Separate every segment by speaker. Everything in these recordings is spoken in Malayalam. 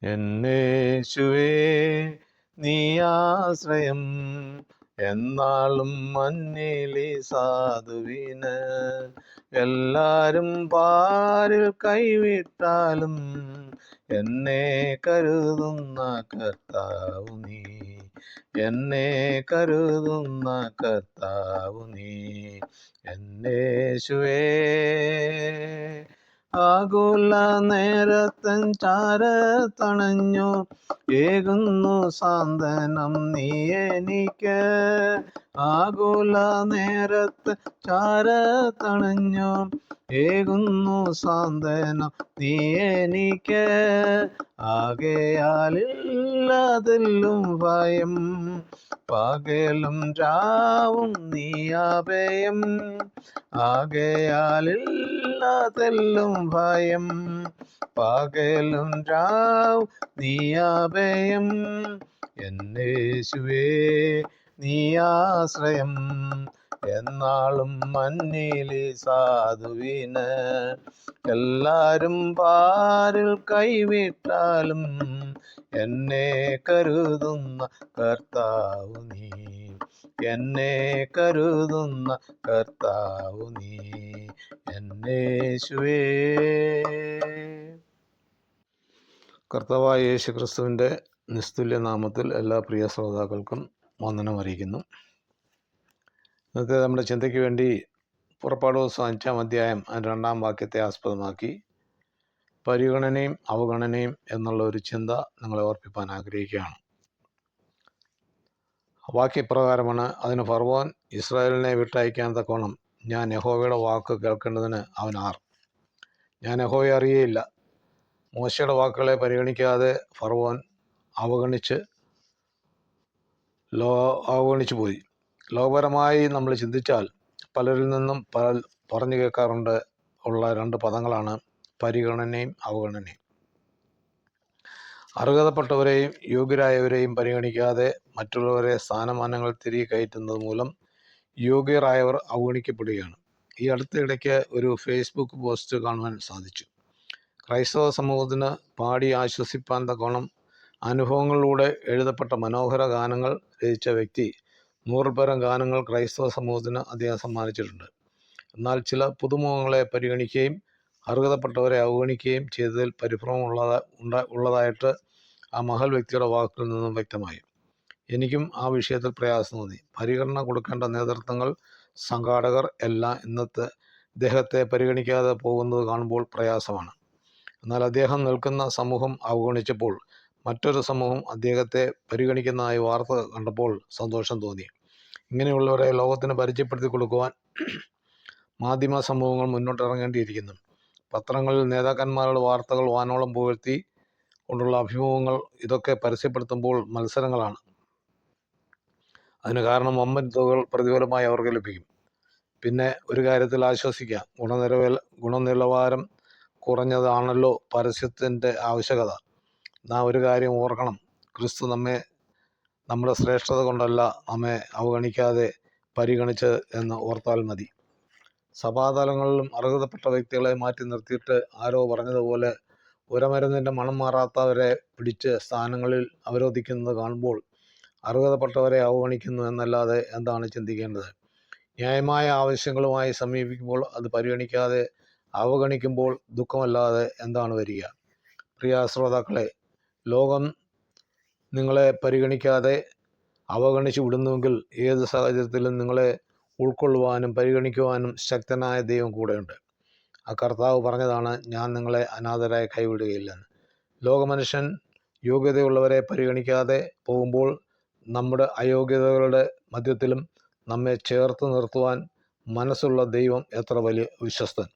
Speaker 1: എന്നേശുവേ നീ ആശ്രയം, എന്നാളും മഞ്ഞിലി സാധുവിന്. എല്ലാരും പാരിൽ കൈവിട്ടാലും എന്നെ കരുതുന്ന കർത്താവു നീ, എന്നെ കരുതുന്ന കർത്താവു നീ. എന്നേശുവേ ആകുല നേരത്തൻ ചാരത്തണഞ്ഞു ഏകുന്നു സാന്ത്വനം നീ എനിക്ക്. ആകുല നേരത്ത് ചാരത്തണഞ്ഞു ഏകുന്നു സാന്ത്വനം നീ എനിക്ക്. ആകയാലില്ലതിലും ഭയം, പകലും രാവും നീ അഭയം. ആകയാലില്ലതെല്ലും ഭയം, പകലും രാവും നീ അഭയം. എന്നേശുവേ നീ ആശ്രയം, എന്നാളും മഞ്ഞിലി സാധുവിന്. എല്ലാരും പാരിൽ കൈവിട്ടാലും എന്നെ കരുതുന്ന കർത്താവു നീ, എന്നെ കരുതുന്ന കർത്താവു നീ. എന്നേശുവേ. കർത്താവായ യേശു ക്രിസ്തുവിൻ്റെ നിസ്തുല്യ നാമത്തിൽ എല്ലാ പ്രിയ ശ്രോതാക്കൾക്കും വന്ദനം അറിയിക്കുന്നു. ഇന്നത്തെ നമ്മുടെ ചിന്തയ്ക്ക് വേണ്ടി പുറപ്പാട് ദിവസം 5-ാം അധ്യായം 2-ാം വാക്യത്തെ ആസ്പദമാക്കി പരിഗണനയും അവഗണനയും എന്നുള്ള ഒരു ചിന്ത നിങ്ങളെ ഓർപ്പിപ്പാൻ ആഗ്രഹിക്കുകയാണ്. വാക്യപ്രകാരമാണ്: അതിന് ഫറവോൻ ഇസ്രായേലിനെ വിട്ടയക്കാൻ തക്കോണം ഞാൻ യഹോവയുടെ വാക്ക് കേൾക്കേണ്ടതിന് അവൻ ആർ? ഞാൻ യഹോവയെ അറിയേയില്ല. മോശയുടെ വാക്കുകളെ പരിഗണിക്കാതെ ഫറവോൻ അവഗണിച്ചു പോയി. ലോകപരമായി നമ്മൾ ചിന്തിച്ചാൽ പലരിൽ നിന്നും പറഞ്ഞു കേൾക്കാറുണ്ട് ഉള്ള 2 പദങ്ങളാണ് പരിഗണനയും അവഗണനയും. അർഹതപ്പെട്ടവരെയും യോഗ്യരായവരെയും പരിഗണിക്കാതെ മറ്റുള്ളവരെ സ്ഥാനമാനങ്ങൾ തിരികെ കയറ്റുന്നത് മൂലം യോഗ്യരായവർ അവഗണിക്കപ്പെടുകയാണ്. ഈ അടുത്തിടയ്ക്ക് ഒരു ഫേസ്ബുക്ക് പോസ്റ്റ് കാണുവാൻ സാധിച്ചു. ക്രൈസ്തവ സമൂഹത്തിന് പാടി ആശ്വസിപ്പാൻ തക്കോണം അനുഭവങ്ങളിലൂടെ എഴുതപ്പെട്ട മനോഹര ഗാനങ്ങൾ രചിച്ച വ്യക്തി 100-ൽ-പരം ഗാനങ്ങൾ ക്രൈസ്തവ സമൂഹത്തിന് അദ്ദേഹം സമ്മാനിച്ചിട്ടുണ്ട്. എന്നാൽ ചില പുതുമുഖങ്ങളെ പരിഗണിക്കുകയും അർഹതപ്പെട്ടവരെ അവഗണിക്കുകയും ചെയ്തതിൽ പരിഭ്രമം ഉള്ളതായിട്ട് ആ മഹൽ വ്യക്തിയുടെ വാക്കുകളിൽ നിന്നും വ്യക്തമായി. എനിക്കും ആ വിഷയത്തിൽ പ്രയാസം തോന്നി. പരിഗണന കൊടുക്കേണ്ട നേതൃത്വങ്ങൾ, സംഘാടകർ എല്ലാം ഇന്നത്തെ ഇദ്ദേഹത്തെ പരിഗണിക്കാതെ പോകുന്നത് കാണുമ്പോൾ പ്രയാസമാണ്. എന്നാൽ അദ്ദേഹം നിൽക്കുന്ന സമൂഹം അവഗണിച്ചപ്പോൾ മറ്റൊരു സമൂഹം അദ്ദേഹത്തെ പരിഗണിക്കുന്നതായി വാർത്ത കണ്ടപ്പോൾ സന്തോഷം തോന്നി. ഇങ്ങനെയുള്ളവരെ ലോകത്തിന് പരിചയപ്പെടുത്തി കൊടുക്കുവാൻ മാധ്യമ സമൂഹങ്ങൾ മുന്നോട്ടിറങ്ങേണ്ടിയിരിക്കുന്നു. പത്രങ്ങളിൽ നേതാക്കന്മാരുടെ വാർത്തകൾ വാനോളം പുകഴ്ത്തി കൊണ്ടുള്ള അഭിമുഖങ്ങൾ ഇതൊക്കെ പരസ്യപ്പെടുത്തുമ്പോൾ മത്സരങ്ങളാണ്. അതിന് കാരണം വമ്പൻ തുകകൾ പ്രതിഫലമായി അവർക്ക് ലഭിക്കും. പിന്നെ ഒരു കാര്യത്തിൽ ആശ്വസിക്കാം, ഗുണനിലവാരം കുറഞ്ഞതാണല്ലോ പരസ്യത്തിൻ്റെ ആവശ്യകത. നാം ഒരു കാര്യം ഓർക്കണം, ക്രിസ്തു നമ്മുടെ ശ്രേഷ്ഠത കൊണ്ടല്ല നമ്മെ അവഗണിക്കാതെ പരിഗണിച്ച് എന്ന് ഓർത്താൽ മതി. സഭാതലങ്ങളിലും അർഹതപ്പെട്ട വ്യക്തികളെ മാറ്റി നിർത്തിയിട്ട് ആരോ പറഞ്ഞതുപോലെ ഉരമരുന്നിൻ്റെ മണം മാറാത്തവരെ പിടിച്ച് സ്ഥാനങ്ങളിൽ അവരോധിക്കുന്നത് കാണുമ്പോൾ അർഹതപ്പെട്ടവരെ അവഗണിക്കുന്നു എന്നല്ലാതെ എന്താണ് ചിന്തിക്കേണ്ടത്? ന്യായമായ ആവശ്യങ്ങളുമായി സമീപിക്കുമ്പോൾ അത് പരിഗണിക്കാതെ അവഗണിക്കുമ്പോൾ ദുഃഖമല്ലാതെ എന്താണ് വരിക? പ്രിയ ശ്രോതാക്കളെ, ലോകം നിങ്ങളെ പരിഗണിക്കാതെ അവഗണിച്ചു വിടുന്നുവെങ്കിൽ ഏത് സാഹചര്യത്തിലും നിങ്ങളെ ഉൾക്കൊള്ളുവാനും പരിഗണിക്കുവാനും ശക്തനായ ദൈവം കൂടെയുണ്ട്. ആ കർത്താവ് പറഞ്ഞതാണ്, ഞാൻ നിങ്ങളെ അനാഥരായി കൈവിടുകയില്ലെന്ന്. ലോകമനുഷ്യൻ യോഗ്യതയുള്ളവരെ പരിഗണിക്കാതെ പോകുമ്പോൾ നമ്മുടെ അയോഗ്യതകളുടെ മധ്യത്തിലും നമ്മെ ചേർത്ത് നിർത്തുവാൻ മനസ്സുള്ള ദൈവം എത്ര വലിയ വിശ്വസ്തൻ.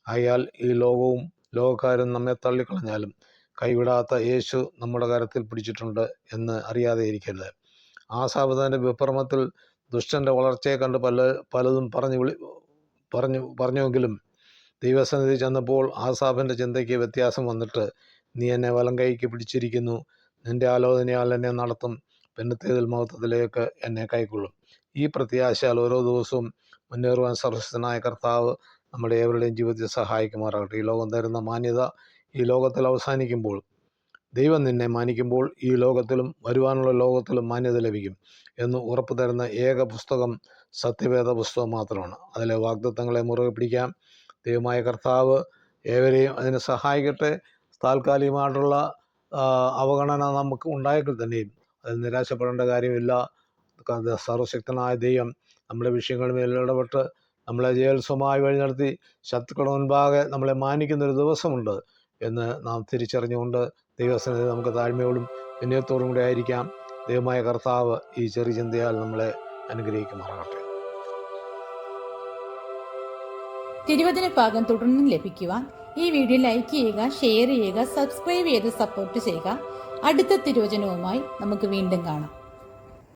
Speaker 1: ആയാൽ ഈ ലോകവും ലോകക്കാരും നമ്മെ തള്ളിക്കളഞ്ഞാലും കൈവിടാത്ത യേശു നമ്മുടെ കരത്തിൽ പിടിച്ചിട്ടുണ്ട് എന്ന് അറിയാതെ ഇരിക്കരുത്. ആസാബ് വിഭ്രമത്തിൽ ദുഷ്ടൻ്റെ വളർച്ചയെ കണ്ട് പലതും പറഞ്ഞുവെങ്കിലും ദൈവസന്നിധി ചെന്നപ്പോൾ ആസാബിൻ്റെ ചിന്തയ്ക്ക് വ്യത്യാസം വന്നിട്ട്, നീ എന്നെ വലം കൈക്ക് പിടിച്ചിരിക്കുന്നു, നിൻ്റെ ആലോചനയാൽ എന്നെ നടത്തും, പിന്നത്തേതിൽ മഹത്വത്തിലേക്ക് എന്നെ കൈക്കൊള്ളും. ഈ പ്രത്യാശയാൽ ഓരോ ദിവസവും മുന്നേറുവാൻ സർവശക്തനായ കർത്താവ് നമ്മുടെ ഏവരുടെയും ജീവിതത്തിൽ സഹായിക്കുമാറാകട്ടെ. ഈ ലോകം തരുന്ന മാന്യത ഈ ലോകത്തിൽ അവസാനിക്കുമ്പോൾ ദൈവം നിന്നെ മാനിക്കുമ്പോൾ ഈ ലോകത്തിലും വരുവാനുള്ള ലോകത്തിലും മാന്യത ലഭിക്കും എന്ന് ഉറപ്പ് തരുന്ന ഏക പുസ്തകം സത്യവേദ പുസ്തകം മാത്രമാണ്. അതിലെ വാഗ്ദത്തങ്ങളെ മുറുകെ പിടിക്കാം. ദൈവമായ കർത്താവ് ഏവരെയും അതിന് സഹായിക്കട്ടെ. താൽക്കാലികമായിട്ടുള്ള അവഗണന നമുക്ക് ഉണ്ടായെങ്കിൽ തന്നെയും അതിൽ നിരാശപ്പെടേണ്ട കാര്യമില്ല. സർവശക്തനായ ദൈവം നമ്മുടെ വിഷയങ്ങളുമേൽ ഇടപെട്ട് നമ്മളെ ജയോത്സവമായി വഴി നടത്തി ശത്രുക്കളുടെ മുൻപാകെ നമ്മളെ മാനിക്കുന്നൊരു ദിവസമുണ്ട് എന്ന് നാം തിരിച്ചറിഞ്ഞുകൊണ്ട് ദൈവസന്നിധി നമുക്ക് താഴ്മയോടും വിനയത്തോടും കൂടെ ആയിരിക്കാം. ദൈവമായ കർത്താവ് ഈ ചെറിയ ചിന്തയാൽ നമ്മളെ അനുഗ്രഹിക്കുമാറാകട്ടെ.
Speaker 2: തിരുവചന ഭാഗം തുടർന്നും ലഭിക്കുവാൻ ഈ വീഡിയോ ലൈക്ക് ചെയ്യുക, ഷെയർ ചെയ്യുക, സബ്സ്ക്രൈബ് ചെയ്ത് സപ്പോർട്ട് ചെയ്യുക. അടുത്ത തിരുവചനവുമായി നമുക്ക് വീണ്ടും കാണാം.